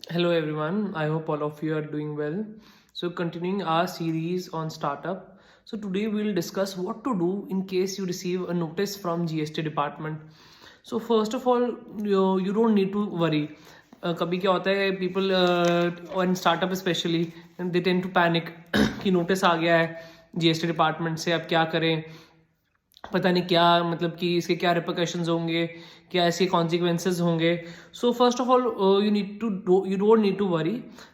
Hello everyone, I hope all of you are doing well. So, continuing our series on startup. So, today we'll discuss what to do in case you receive a notice from GST department. So, first of all, you don't need to worry. कभी क्या होता है people on startup especially they tend to panic कि notice आ गया है GST department से, अब क्या करें, पता नहीं क्या, मतलब कि इसके क्या रिपोर्केशंस होंगे, क्या ऐसे कॉन्सिक्वेंसेज होंगे. So first of all you don't need to worry.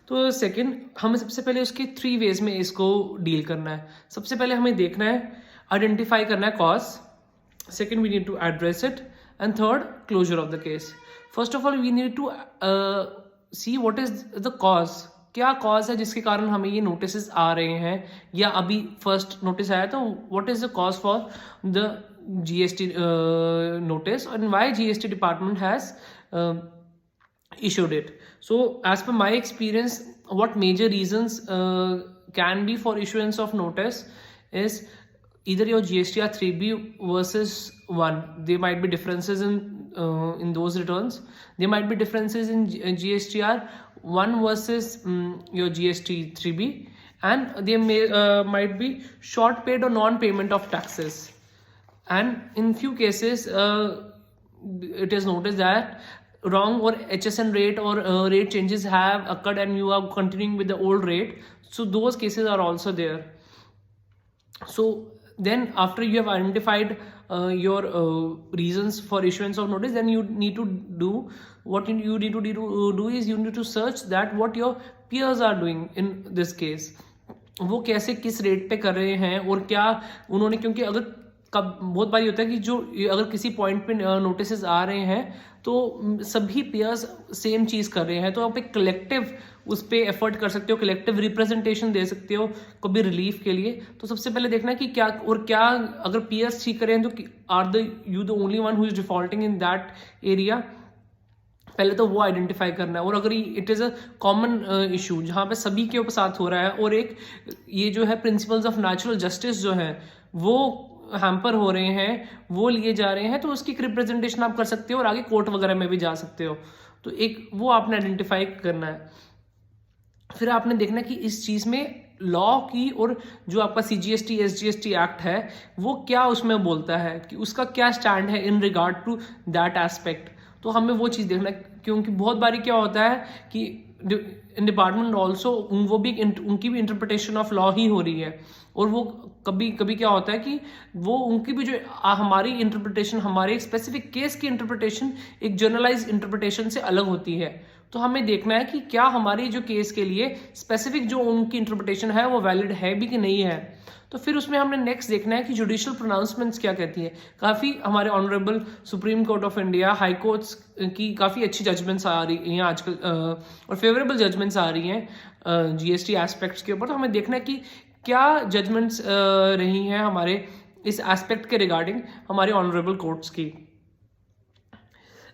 तो सेकंड, हमें सबसे पहले उसके 3 वेज में इसको डील करना है. सबसे पहले हमें देखना है, आइडेंटिफाई करना है cause. Second, we need to address it. And third, closure of the case. First of all we need to see what is the cause. क्या कॉज है जिसके कारण हमें ये नोटिस आ रहे हैं, या अभी फर्स्ट नोटिस आया तो what is the cause for the GST notice and why GST department has issued it. So as per my experience, what major reasons can be for issuance of notice is either your GSTR 3B versus 1. There might be differences in those returns. There might be differences in GSTR 1 versus your GST 3B, and there might be short paid or non-payment of taxes. And in few cases, it is noticed that wrong or HSN rate or rate changes have occurred and you are continuing with the old rate. So those cases are also there. So then after you have identified your reasons for issuance of notice, then you need to do what you need to do is you need to search that what your peers are doing in this case. वो कैसे किस rate पे कर रहे हैं और क्या उन्होंने, क्योंकि अगर कब बहुत बारी होता है कि जो अगर किसी पॉइंट पे नोटिस आ रहे हैं तो सभी पेयर्स सेम चीज़ कर रहे हैं, तो आप एक कलेक्टिव उस पर एफर्ट कर सकते हो, कलेक्टिव रिप्रेजेंटेशन दे सकते हो कभी रिलीफ के लिए. तो सबसे पहले देखना है कि क्या और क्या, अगर पेयर्स ठीक करें तो are the you the only one who is defaulting in that area. पहले तो वो आइडेंटिफाई करना है. और अगर it is a common issue जहाँ पे सभी के साथ हो रहा है और एक ये जो है प्रिंसिपल्स ऑफ नेचुरल जस्टिस जो है वो हैम्पर हो रहे हैं, वो लिए जा रहे हैं, तो उसकी रिप्रेजेंटेशन आप कर सकते हो और आगे कोर्ट वगैरह में भी जा सकते हो. तो एक वो आपने आइडेंटिफाई करना है. फिर आपने देखना कि इस चीज़ में लॉ की और जो आपका CGST SGST एक्ट है वो क्या उसमें बोलता है, कि उसका क्या स्टैंड है in regard to that aspect. तो हमें वो चीज़ देखना है, क्योंकि बहुत बारी क्या होता है कि डिपार्टमेंट ऑल्सो वो भी उनकी भी इंटरप्रिटेशन ऑफ लॉ ही हो रही है, और वो कभी कभी क्या होता है कि वो उनकी भी जो हमारी इंटरप्रिटेशन, हमारे स्पेसिफिक केस की इंटरप्रिटेशन एक जनरलाइज इंटरप्रिटेशन से अलग होती है. तो हमें देखना है कि क्या हमारी जो केस के लिए स्पेसिफिक जो उनकी इंटरप्रिटेशन है वो वैलिड है भी कि नहीं है. तो फिर उसमें हमने नेक्स्ट देखना है कि जुडिशियल प्रोनाउंसमेंट्स क्या कहती है. काफ़ी हमारे honourable supreme court of India, high courts की काफ़ी अच्छी जजमेंट्स आ रही हैं आजकल और फेवरेबल जजमेंट्स आ रही हैं GST एस्पेक्ट्स के ऊपर. तो हमें देखना है कि क्या जजमेंट्स रही हैं हमारे इस एस्पेक्ट के रिगार्डिंग हमारे ऑनरेबल कोर्ट्स की.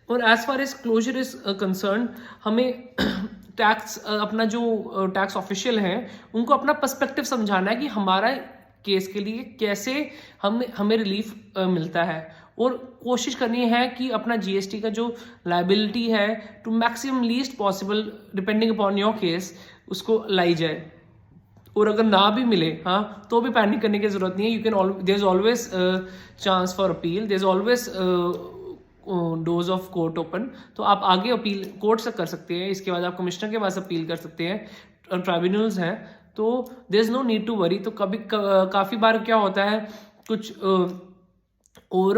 और as far as closure is concern, हमें टैक्स अपना जो टैक्स ऑफिशियल हैं उनको अपना पर्सपेक्टिव समझाना है कि हमारा केस के लिए कैसे हमें रिलीफ मिलता है, और कोशिश करनी है कि अपना GST का जो लाइबिलिटी है to maximum least possible depending upon your case उसको लाई जाए. और अगर ना भी मिले, हाँ, तो भी पैनिक करने की जरूरत नहीं है. You can there is always chance for appeal, there is always doors of court open. तो आप आगे अपील कोर्ट से कर सकते हैं, इसके बाद आप कमिश्नर के पास अपील कर सकते हैं, ट्राइब्यूनल्स हैं. तो there is no need to worry. तो कभी काफ़ी बार क्या होता है, कुछ और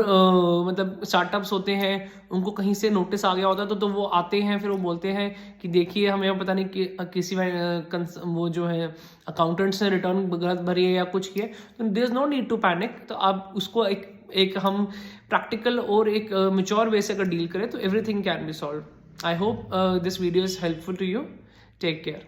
मतलब स्टार्टअप्स होते हैं, उनको कहीं से नोटिस आ गया होता है तो वो आते हैं, फिर वो बोलते हैं कि देखिए हमें पता नहीं कि किसी वो जो है अकाउंटेंट्स ने रिटर्न गलत भरी है या कुछ किया. तो there is no need to panic. तो आप उसको एक हम प्रैक्टिकल और एक मेच्योर वे से अगर डील करें तो everything can be solve. I hope this video is helpful to you. Take care.